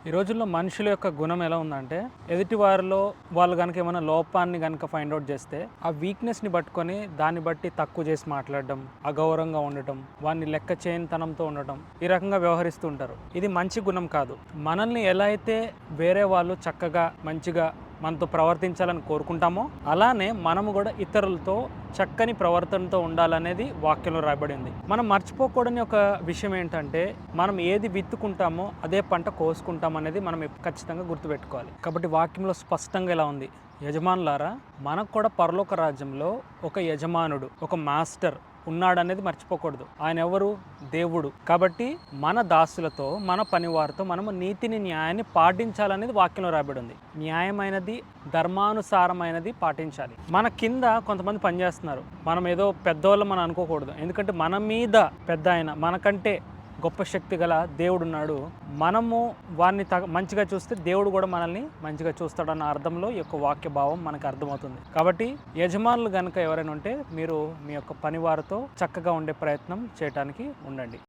ఈ రోజుల్లో మనుషుల యొక్క గుణం ఎలా ఉందంటే ఎదుటి వారిలో వాళ్ళు కనుక ఏమైనా లోపాన్ని కనుక ఫైండ్ అవుట్ చేస్తే ఆ వీక్నెస్ని పట్టుకొని దాన్ని బట్టి తక్కువ చేసి మాట్లాడడం, అగౌరవంగా ఉండటం, వాడిని లెక్క చేయనితనంతో ఉండటం, ఈ రకంగా వ్యవహరిస్తూ ఉంటారు. ఇది మంచి గుణం కాదు. మనల్ని ఎలా అయితే వేరే వాళ్ళు చక్కగా మంచిగా మనతో ప్రవర్తించాలని కోరుకుంటామో అలానే మనము కూడా ఇతరులతో చక్కని ప్రవర్తనతో ఉండాలనేది వాక్యంలో రాయబడి ఉంది. మనం మర్చిపోకూడని ఒక విషయం ఏంటంటే మనం ఏది విత్తుకుంటామో అదే పంట కోసుకుంటాం అనేది మనం ఖచ్చితంగా గుర్తుపెట్టుకోవాలి. కాబట్టి వాక్యంలో స్పష్టంగా ఇలా ఉంది, యజమానులారా మనకు కూడా పరలోక రాజ్యంలో ఒక యజమానుడు, ఒక మాస్టర్ ఉన్నాడనేది మర్చిపోకూడదు. ఆయన ఎవరు? దేవుడు. కాబట్టి మన దాసులతో, మన పనివారితో మనము నీతిని, న్యాయాన్ని పాటించాలనేది వాక్యంలో రాయబడి ఉంది. న్యాయమైనది, ధర్మానుసారమైనది పాటించాలి. మన కింద కొంతమంది పనిచేస్తున్నారు. మనం ఏదో పెద్దవాళ్ళం మనం అనుకోకూడదు. ఎందుకంటే మన మీద పెద్ద ఆయన, మనకంటే గొప్ప శక్తి గల దేవుడు ఉన్నాడు. మనము వారిని మంచిగా చూస్తే దేవుడు కూడా మనల్ని మంచిగా చూస్తాడన్న అర్థంలో ఈ యొక్క వాక్య భావం మనకు అర్థమవుతుంది. కాబట్టి యజమానులు కనుక ఎవరైనా ఉంటే మీరు మీ యొక్క పనివారితో చక్కగా ఉండే ప్రయత్నం చేయడానికి ఉండండి.